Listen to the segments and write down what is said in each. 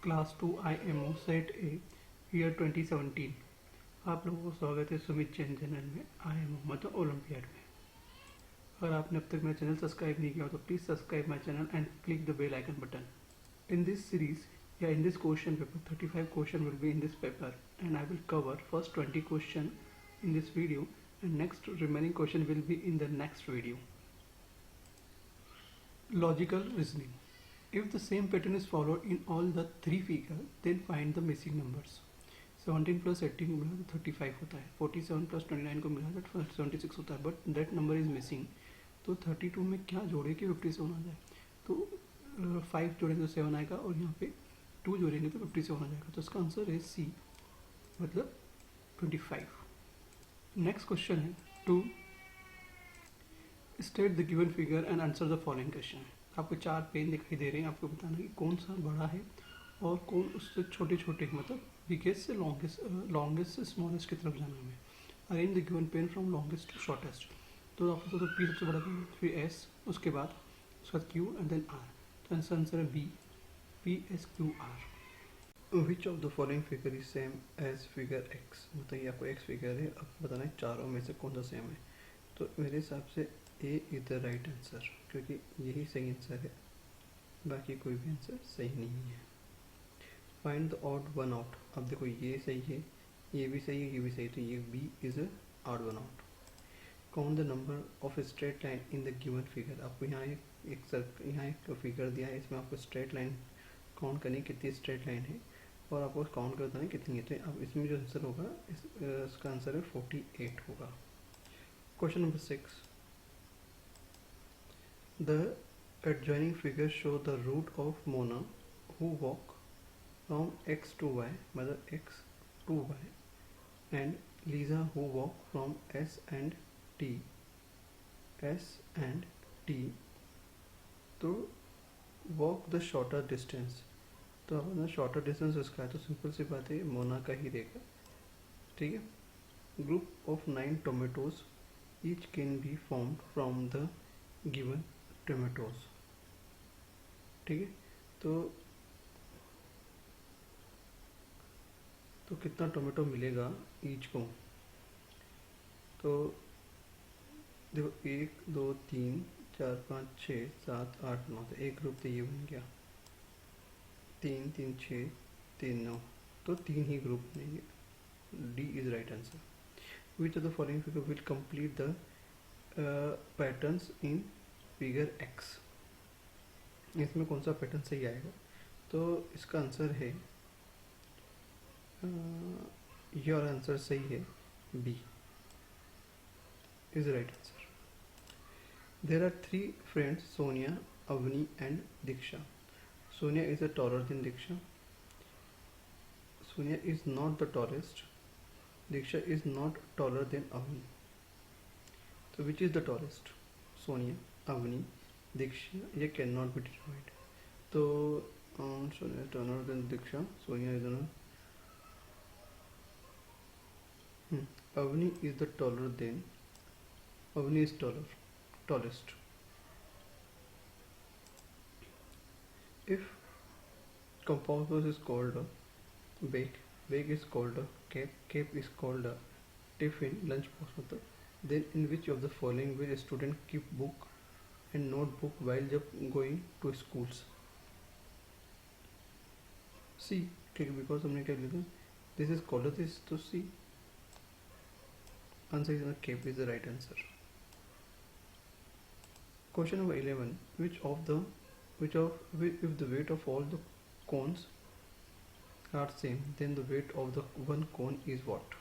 Class 2 IMO set a year 2017। आप लोगों को स्वागत है सुमित जैन चैनल में IMO मतलब ओलंपियाड में। अगर आपने अब तक मेरा चैनल सब्सक्राइब नहीं किया तो please subscribe my channel and click the bell icon button. In this series, yeah, in this question paper, 35 question will be in this paper, and I will cover first 20 question in this video, and next remaining question will be in the next video. Logical reasoning. If the same pattern is followed in all the three figures, then find the missing numbers. 17 plus 18 को मिला तो 35 होता है, 47 plus 29 को मिला तो 76 होता है, but that number is missing. तो 32 में क्या जोड़े कि 57 आ जाए? तो 5 जोड़ेंगे तो 7 आएगा, और यहाँ पे 2 जोड़ेंगे तो 57 आ जाएगा। तो इसका आंसर है सी, मतलब 25। नेक्स्ट क्वेश्चन है to state the given figure and answer the following question. आपको 4 पेन दिखाई दे रहे हैं, आपको बताना है कि कौन सा बड़ा है और कौन उससे छोटे छोटे, मतलब बिगेस्ट से लॉन्गेस्ट से स्मॉलेस्ट की तरफ जाना है। Arrange the given pen from longest to shortest. तो आपको तो पी सबसे बड़ा पेन, फिर एस, उसके बाद क्यू एंड देन आर। तो आंसर है B, PSQR। Which of the following figure is same as figure X. मतलब ये आपको एक्स फिगर है, अब बताना है चारों में से कौन सा सेम है। तो मेरे हिसाब से ए इज द राइट आंसर, क्योंकि यही सही आंसर है, बाकी कोई भी आंसर सही नहीं है। Find the odd one out. अब देखो ये सही है, ये भी सही है, ये भी सही है, तो ये B is a odd one out. Count the number of straight line in the given figure. आपको यहाँ यहाँ एक फिगर दिया है, इसमें आपको स्ट्रेट लाइन काउंट करनी, कितनी स्ट्रेट लाइन है, और आपको काउंट कर बताना कितनी है। तो अब इसमें जो आंसर होगा इसका आंसर है 48 होगा। Question number 6। The adjoining figures show the route of Mona who walk from X to Y, मतलब X to Y, and Lisa who walk from S and T तो walk the shorter distance। तो अपना shorter distance उसका है, तो simple सी बात है, मोना का ही रहेगा। ठीक है। Group of 9 tomatoes each can be formed from the given tomatoes. ठीक है। तो कितना टोमेटो मिलेगा ईच को? तो देखो 1 2 3 4 5 6 7 8 9, तो एक ग्रुप तो ये बन गया, 3 3 6 3 9, तो 3 ही ग्रुप बनेंगे। D is right answer. Which of the following figure will complete the patterns in figure x. इसमें कौन सा पैटर्न सही आएगा? तो इसका आंसर है, योर आंसर सही है, B is right answer. There are 3 friends, Sonia, Avni and Diksha. Sonia is a taller than Diksha. Sonia is not the tallest. Diksha is not taller than Avni. तो which is the tallest? Sonia, Avni, Diksha, ये कैन नॉट बी डिटरमाइंड। तो Sonia taller than Diksha, Sonia is not, Avni is the taller than, Avni is tallest। If compound is called a bag, bag is called a cap, cap is called a tiffin, lunch box मतलब, then in which of the following will a student keep book and notebook while जब going to schools? C, because हमने क्या लिखा, this is called this, तो C answer is cap is the right answer. Question number 11. If the weight of all the cones are same, then the weight of the one cone is what?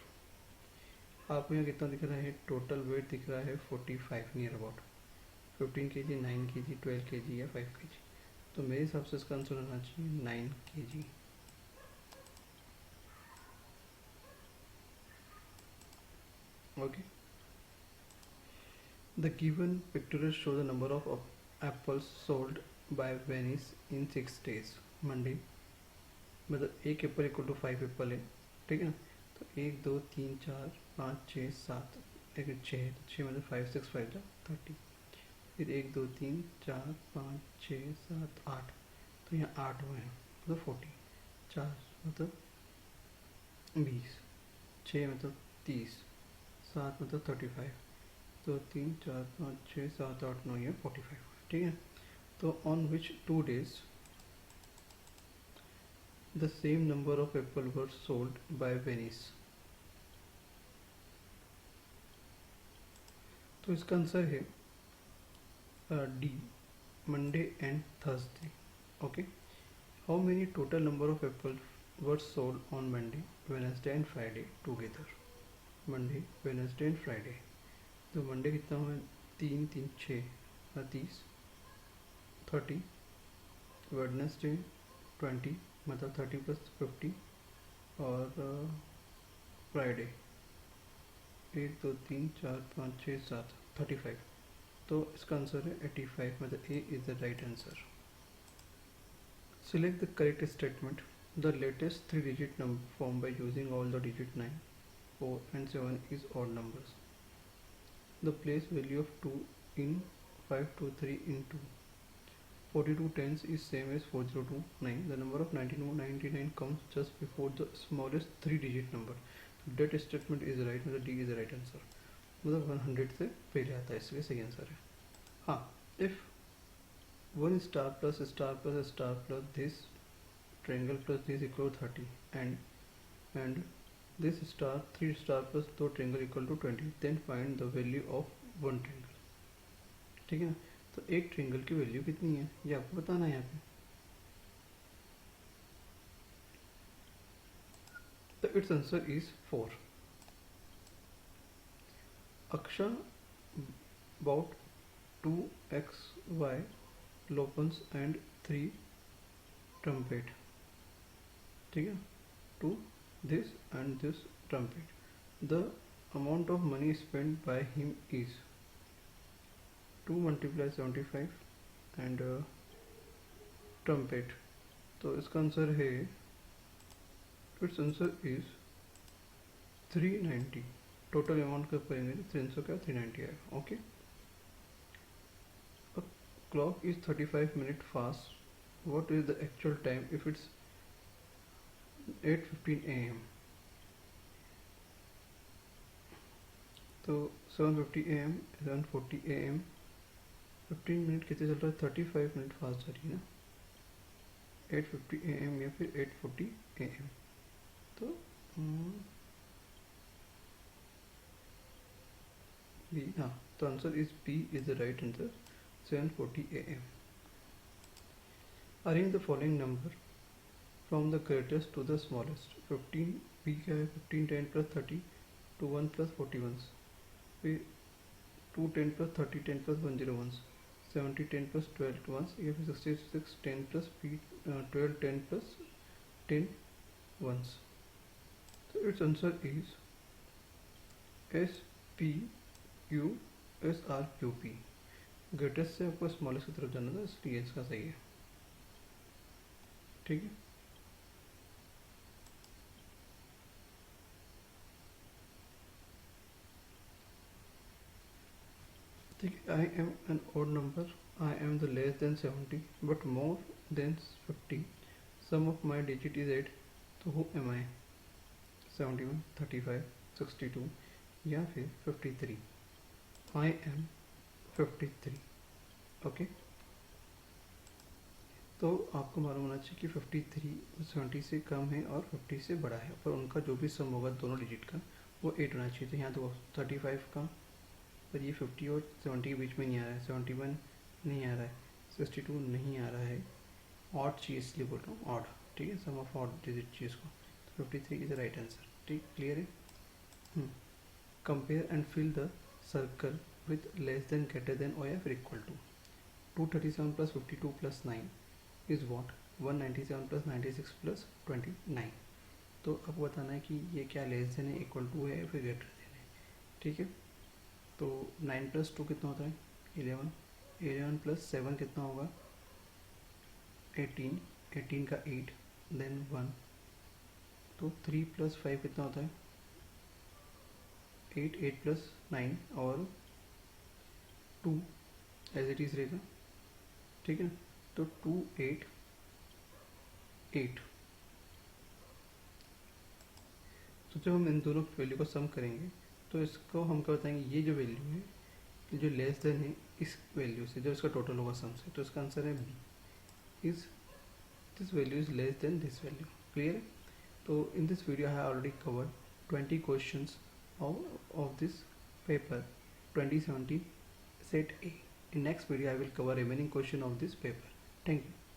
आपको यहाँ कितना दिख रहा है? Total weight दिख रहा है 45 near about, 15 kg, 9 kg, 12 kg या 5 kg। तो मेरे हिसाब से इसका आंसर होना चाहिए 9 kg। Okay. The given pictorial show the number of apples sold by Venice in 6 days. Monday, मतलब एक एप्पल इक्वल टू 5 एप्पल है, ठीक है ना। तो 1 2 3 4 5 6 7, एक 6 मतलब 5 6 5 30, फिर 1 2 3 4 5 6 7 8, तो यहाँ 8 हुए हैं, मतलब 40। 4 मतलब 20, 6 मतलब 30, 7 मतलब 35, तो 3 4 5 6 7 8 9 ये 45। ठीक है, तो on which 2 days the same number of Apple were sold by Venice. तो इसका आंसर है D, Monday and Thursday. Okay, how many total number of Apple were sold on Monday, Wednesday and Friday together. Monday, Wednesday and Friday, तो Monday कितना हुआ, 3 3 6 30, 30, Wednesday 20 मतलब 30 plus 50, और Friday 1 2 3 4 5 6 7 35। तो इसका आंसर है 85, मतलब A is the right answer. Select the correct statement. The latest three-digit number formed by using all the digit 9, 4 and 7 is odd numbers. The place value of 2 in 523 in 2. 42 tens is same as 4029. The number of 99 comes just before the smallest three-digit number. That statement is right, मतलब D is the right answer. मतलब 100 से पहले आता है, इसलिए सही answer है। हाँ, if 1 star plus star plus star plus this triangle plus this equal to 30 and this star 3 star plus 2 triangle equal to 20, then find the value of one triangle। ठीक है ना, तो एक ट्रिंगल की वैल्यू कितनी है ये आपको बताना है यहाँ पे। तो it's answer is 4। अक्षा bought 2xy lopens and 3 trumpet। ठीक है, to this and this trumpet, the amount of money spent by him is 2 multiply 75 and trumpet। तो इसका आंसर है, it's answer is 390। Total amount का करेंगे 300 का 390 आएगा। Okay, clock is 35 minute fast, what is the actual time if it's 8:15 AM। तो 7:50 AM, 7:40 AM, 15 minute कितने चल रहा है, 35 मिनट फास्ट जा रही है ना, 8:50 AM या फिर 8:40 AM। तो बी, हाँ, तो answer is B is the right answer, 7:40 AM। Arrange the following number from the greatest to the smallest. 15 B क्या है, 15 10 प्लस 30 टू 1 प्लस 41, फिर 2 10 प्लस 30 10 प्लस 101, 70 10 प्लस 12 1, या फिर 66 10 प्लस 12 10 प्लस 10 1। तो it's answer is SPUSRQP। Greatest से आपको smallest की तरफ जाना था, इसलिए इसका सही है। ठीक है, ठीक है। I am an odd number, I am the less than 70 but more than 50, some of my digit is 8, तो हु एम आई, 71 35 62 या फिर 53। I am 53। ओके, तो आपको मालूम होना चाहिए कि 53 70 से कम है और 50 से बड़ा है, पर उनका जो भी सम होगा दोनों डिजिट का वो 8 होना चाहिए। तो यहाँ तो 35 का, पर ये 50 और 70 के बीच में नहीं आ रहा है, 71 नहीं आ रहा है, 62 नहीं आ रहा है, ऑड चाहिए इसलिए बोल रहा हूँ, ऑड। ठीक है, सम ऑफ ऑड डिजिट चाहिए इसको, तो 53 इज द राइट आंसर। ठीक, क्लियर है। Compare and fill the circle with less than greater than और या फिर equal to. 237 plus 52 plus 9 is what, 197 plus 96 plus 29। तो आपको बताना है कि ये क्या लेस देन है, इक्वल टू है या फिर ग्रेटर देन है। ठीक है, तो 9 प्लस 2 कितना होता है, 11, 11 प्लस 7 कितना होगा, 18, 18 का 8 देन 1, तो 3 प्लस 5 कितना होता है, 8, 8 प्लस 9 और 2 एज इट इज रहेगा। ठीक है, तो 2 8 8 तो जब हम इन दोनों वैल्यू को सम करेंगे तो इसको हम क्या बताएंगे, ये जो वैल्यू है ये जो लेस देन है इस वैल्यू से, जब इसका टोटल होगा सम से, तो इसका आंसर है B, is this value is less than this value. Clear है? तो in this video I have already covered 20 questions of this paper 2017 set A. In next video I will cover remaining question of this paper. Thank you.